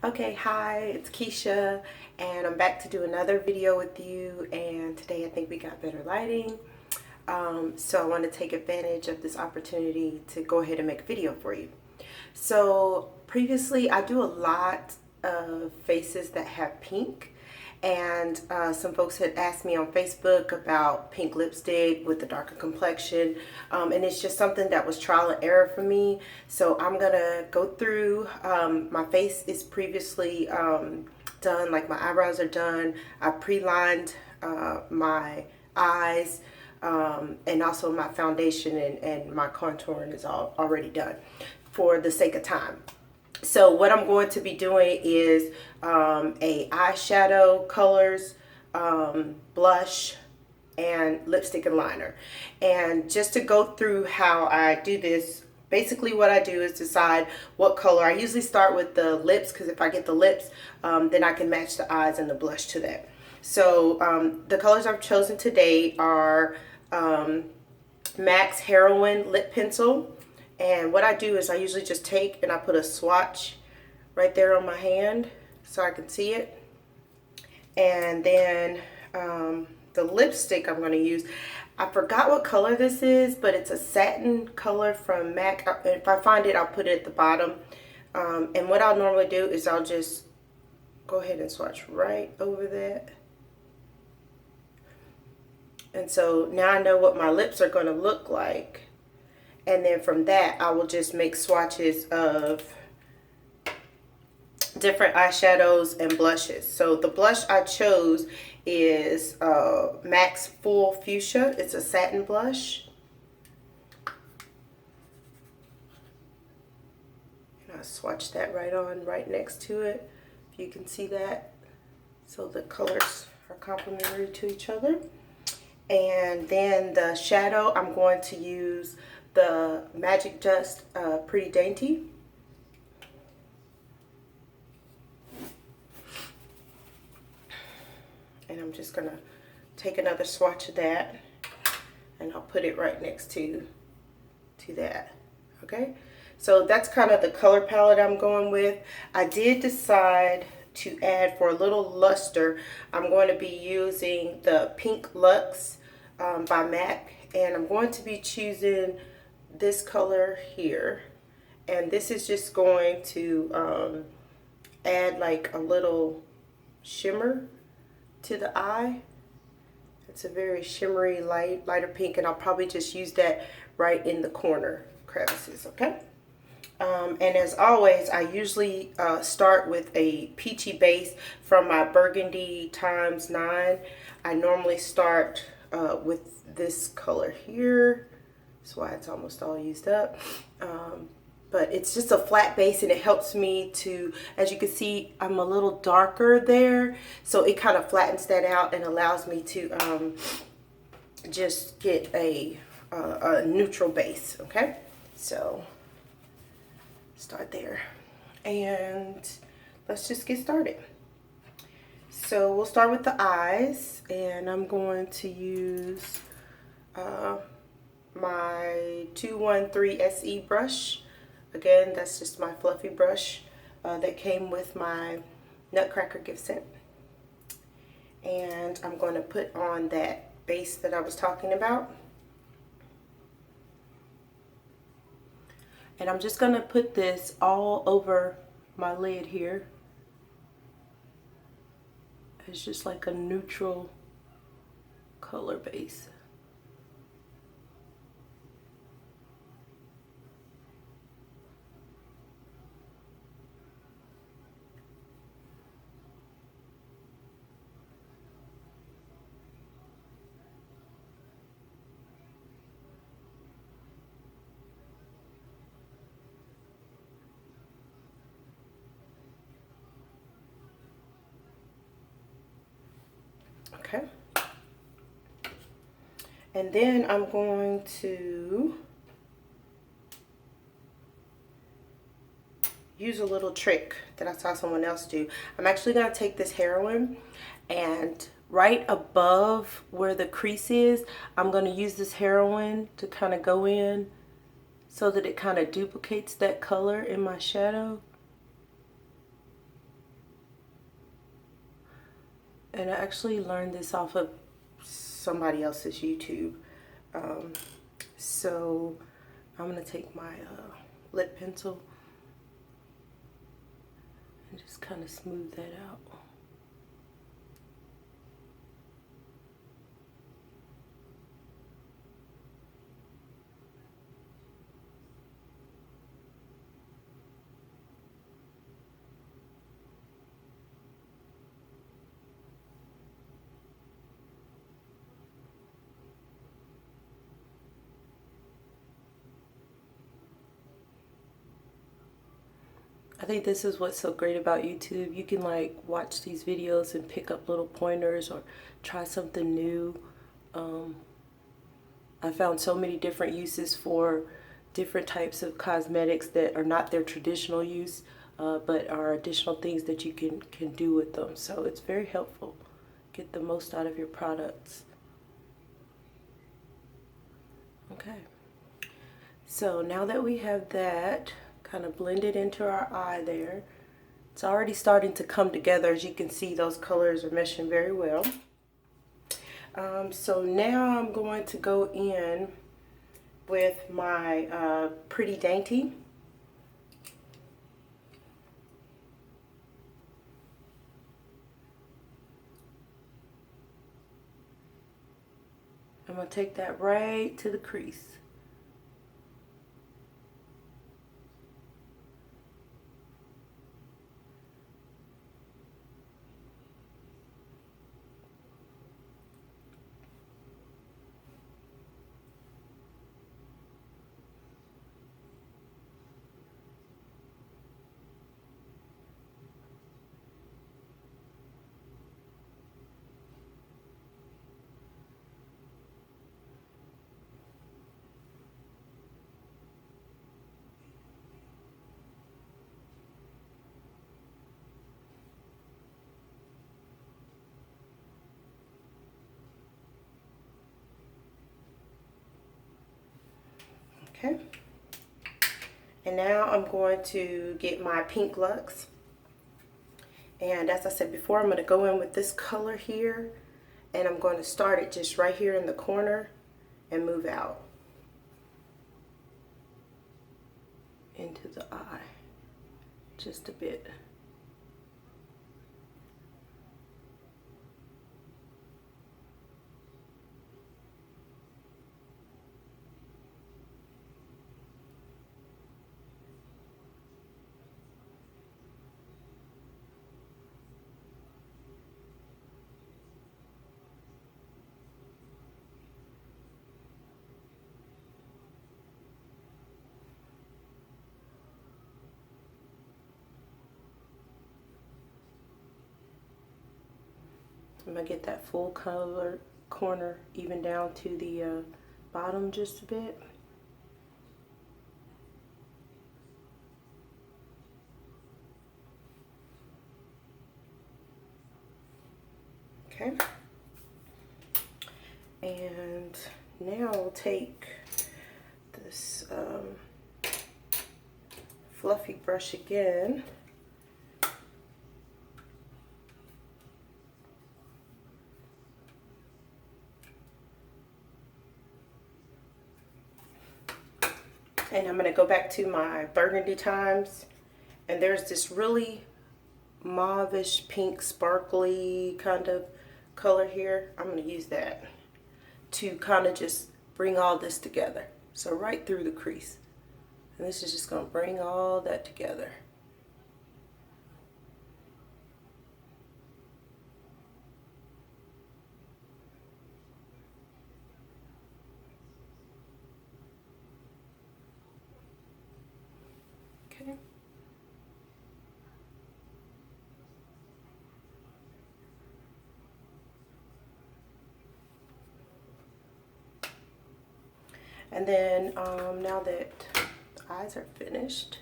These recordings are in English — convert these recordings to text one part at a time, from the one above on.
Okay, hi, it's Kisha, and I'm back to do another video with you, and today I think we got better lighting. So I want to take advantage of this opportunity to go ahead and make a video for you. So previously I do a lot of faces that have pink, and some folks had asked me on Facebook about pink lipstick with the darker complexion, and it's just something that was trial and error for me. So I'm gonna go through, my face is previously done, like my eyebrows are done. I pre-lined my eyes, and also my foundation and my contouring is all already done for the sake of time. So what I'm going to be doing is a eyeshadow colors, blush, and lipstick and liner. And just to go through how I do this, basically what I do is decide what color. I usually start with the lips, because if I get the lips, then I can match the eyes and the blush to that. So the colors I've chosen today are MAC's Heroine Lip Pencil. And what I do is I usually just take and I put a swatch right there on my hand so I can see it. And then the lipstick I'm going to use, I forgot what color this is, but it's a satin color from MAC. If I find it, I'll put it at the bottom. And what I'll normally do is I'll just go ahead and swatch right over that. And so now I know what my lips are going to look like. And then from that, I will just make swatches of different eyeshadows and blushes. So the blush I chose is MAC's Full Fuchsia. It's a satin blush. And I swatch that right next to it, if you can see that. So the colors are complementary to each other. And then the shadow, I'm going to use the Magic Dust Pretty Dainty. And I'm just going to take another swatch of that, and I'll put it right next to that. Okay, so that's kind of the color palette I'm going with. I did decide to add, for a little luster, I'm going to be using the Pinkluxe by MAC, and I'm going to be choosing this color here, and this is just going to add like a little shimmer to the eye. It's a very shimmery lighter pink, and I'll probably just use that right in the corner crevices. Okay, and as always, I usually start with a peachy base from my Burgandy ×9. I normally start with this color here. That's why it's almost all used up. But it's just a flat base, and it helps me to, as you can see, I'm a little darker there. So it kind of flattens that out and allows me to just get a neutral base, okay? So start there. And let's just get started. So we'll start with the eyes, and I'm going to use my 213 SE brush. Again, that's just my fluffy brush that came with my Nutcracker gift set. And I'm going to put on that base that I was talking about. And I'm just going to put this all over my lid here. It's just like a neutral color base. Okay, and then I'm going to use a little trick that I saw someone else do. I'm actually going to take this Heroine, and right above where the crease is, I'm going to use this Heroine to kind of go in so that it kind of duplicates that color in my shadow. And I actually learned this off of somebody else's YouTube. So I'm gonna take my lip pencil and just kind of smooth that out. I think this is what's so great about YouTube. You can like watch these videos and pick up little pointers or try something new. I found so many different uses for different types of cosmetics that are not their traditional use, but are additional things that you can do with them. So it's very helpful. Get the most out of your products. Okay. So now that we have that kind of blended into our eye there, it's already starting to come together. As you can see, those colors are meshing very well. So now I'm going to go in with my Pretty Dainty. I'm going to take that right to the crease. Okay, and now I'm going to get my Pinkluxe, and as I said before, I'm going to go in with this color here, and I'm going to start it just right here in the corner and move out into the eye just a bit. I'm going to get that full color corner even down to the bottom just a bit. Okay. And now I'll take this fluffy brush again. And I'm going to go back to my Burgundy Times. And there's this really mauvish pink sparkly kind of color here. I'm going to use that to kind of just bring all this together. So right through the crease. And this is just going to bring all that together. Okay. And then now that the eyes are finished,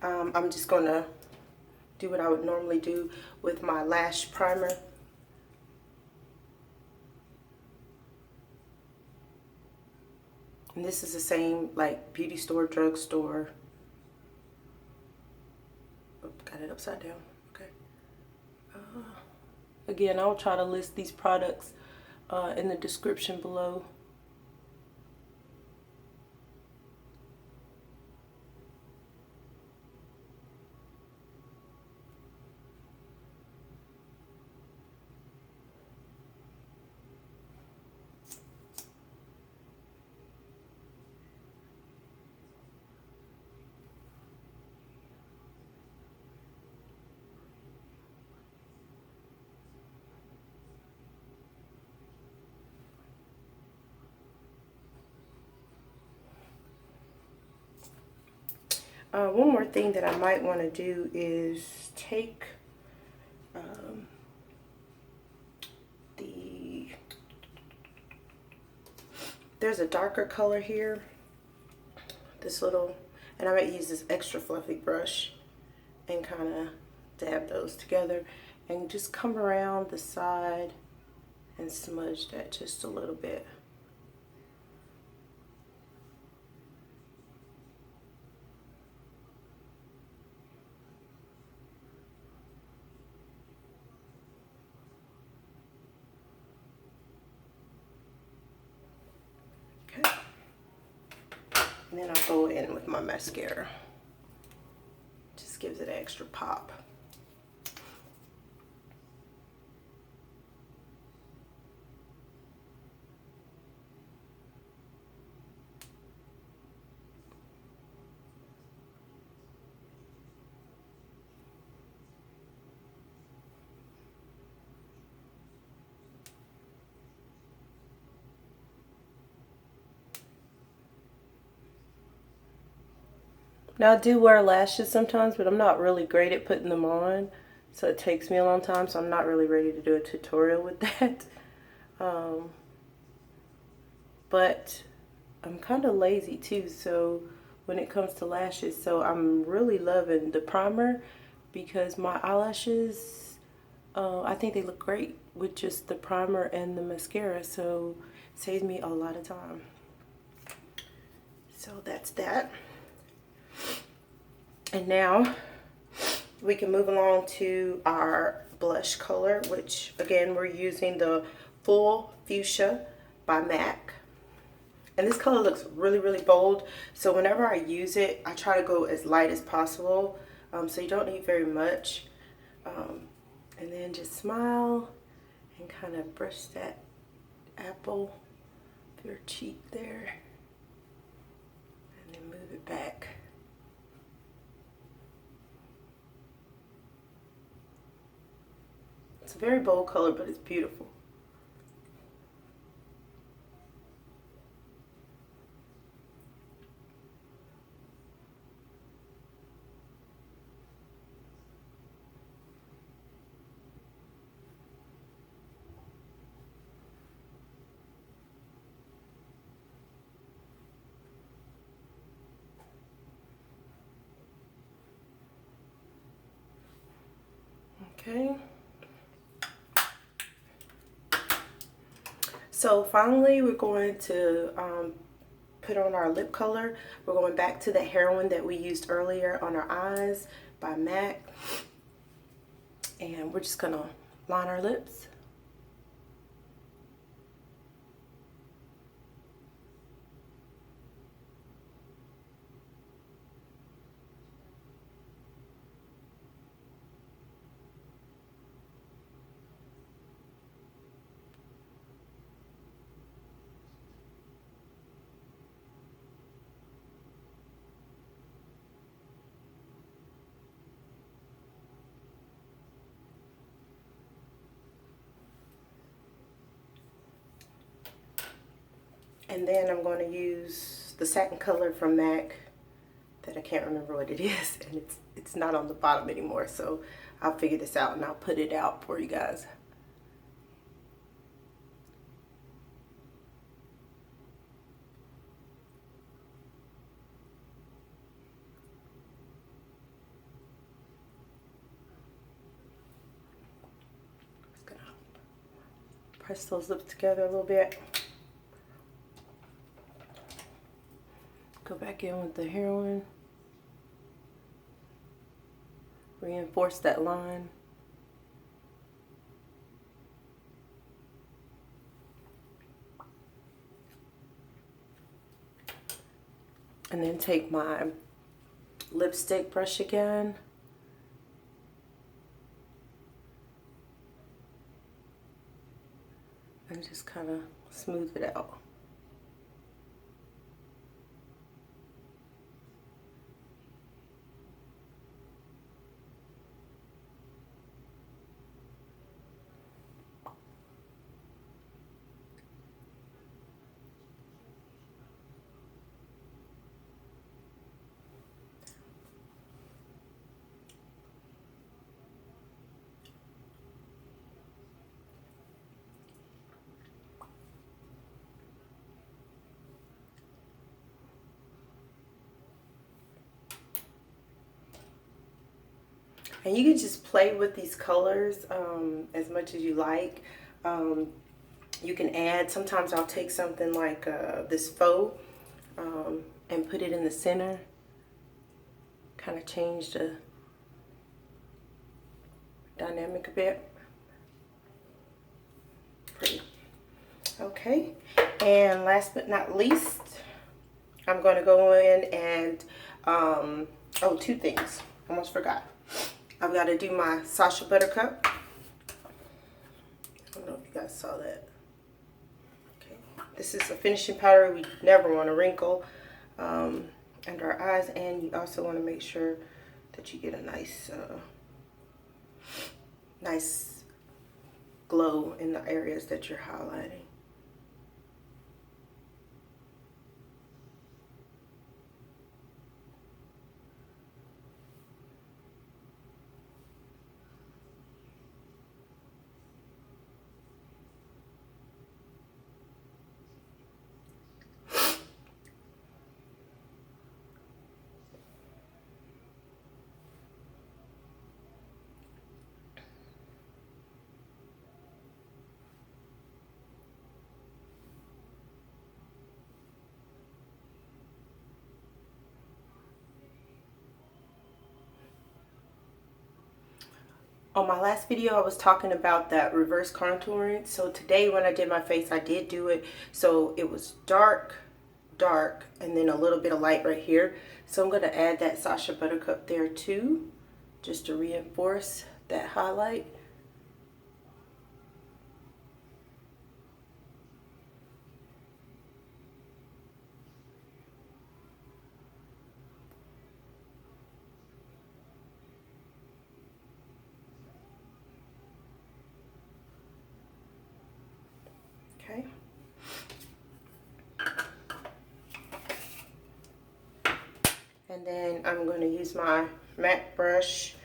I'm just going to do what I would normally do with my lash primer. And this is the same like beauty store, drugstore got it upside down. Okay. Again, I'll try to list these products in the description below. One more thing that I might want to do is take there's a darker color here, this little, and I might use this extra fluffy brush and kind of dab those together and just come around the side and smudge that just a little bit. And then I'll go in with my mascara. Just gives it an extra pop. Now I do wear lashes sometimes, but I'm not really great at putting them on, so it takes me a long time, so I'm not really ready to do a tutorial with that. But I'm kind of lazy too, so when it comes to lashes, so I'm really loving the primer because my eyelashes, I think they look great with just the primer and the mascara, so it saves me a lot of time. So that's that. And now we can move along to our blush color, which again we're using the Full Fuchsia by MAC. And this color looks really, really bold. So whenever I use it, I try to go as light as possible. So you don't need very much. And then just smile and kind of brush that apple of your cheek there. And then move it back. It's a very bold color, but it's beautiful. Okay. So finally, we're going to put on our lip color. We're going back to the Heroine that we used earlier on our eyes by MAC. And we're just going to line our lips. And then I'm going to use the Satin color from MAC that I can't remember what it is, and it's not on the bottom anymore, so I'll figure this out and I'll put it out for you guys. Just gonna press those lips together a little bit. Go back in with the Heroine. reinforce that line. And then take my lipstick brush again. And just kind of smooth it out. And you can just play with these colors as much as you like. You can add, sometimes I'll take something like this Faux and put it in the center. Kind of change the dynamic a bit. Pretty. Okay, and last but not least, I'm going to go in and, oh, two things. Almost forgot. I've got to do my Sacha Buttercup. I don't know if you guys saw that. Okay, this is a finishing powder we never want to wrinkle under our eyes, and you also want to make sure that you get a nice, nice glow in the areas that you're highlighting. On my last video, I was talking about that reverse contouring. So today when I did my face, I did do it. So it was dark, dark, and then a little bit of light right here. So I'm going to add that Sacha Buttercup there too, just to reinforce that highlight. Okay. And then I'm going to use my MAC brush,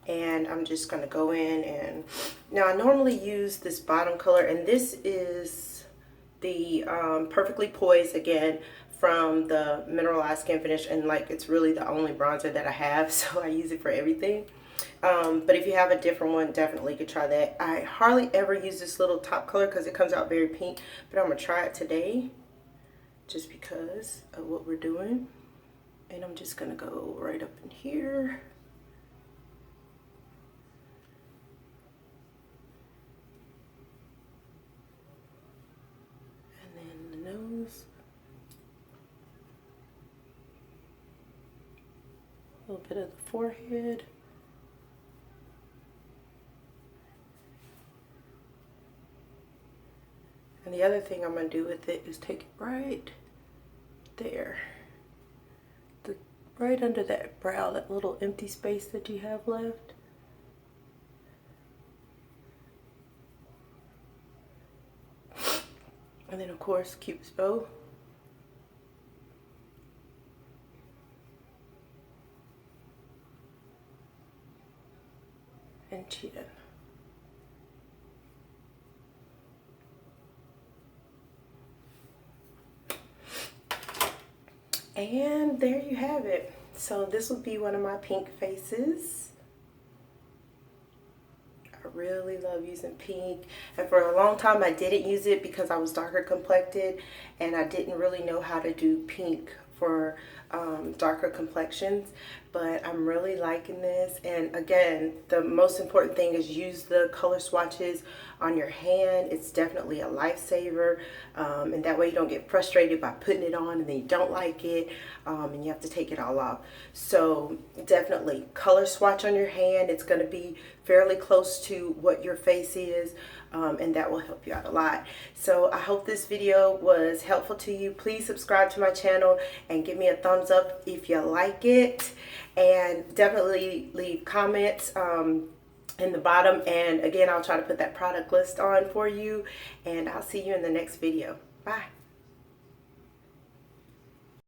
and I'm just going to go in and, now I normally use this bottom color, and this is the Perfectly Poised again from the Mineralized Skin Finish, and like it's really the only bronzer that I have, so I use it for everything. But if you have a different one, definitely could try that. I hardly ever use this little top color because it comes out very pink, but I'm going to try it today just because of what we're doing. And I'm just going to go right up in here. And then the nose. A little bit of the forehead. And the other thing I'm going to do with it is take it right there. Right under that brow, that little empty space that you have left. And then of course, Cupid's bow. And chin. And there you have it. So this will be one of my pink faces. I really love using pink, and for a long time I didn't use it because I was darker complected and I didn't really know how to do pink for darker complexions, but I'm really liking this. And again, the most important thing is use the color swatches on your hand. It's definitely a lifesaver, and that way you don't get frustrated by putting it on and then you don't like it, and you have to take it all off. So definitely color swatch on your hand. It's going to be fairly close to what your face is, and that will help you out a lot. So I hope this video was helpful to you. Please subscribe to my channel and give me a thumbs up if you like it, and definitely leave comments in the bottom, and again, I'll try to put that product list on for you, and I'll see you in the next video. Bye.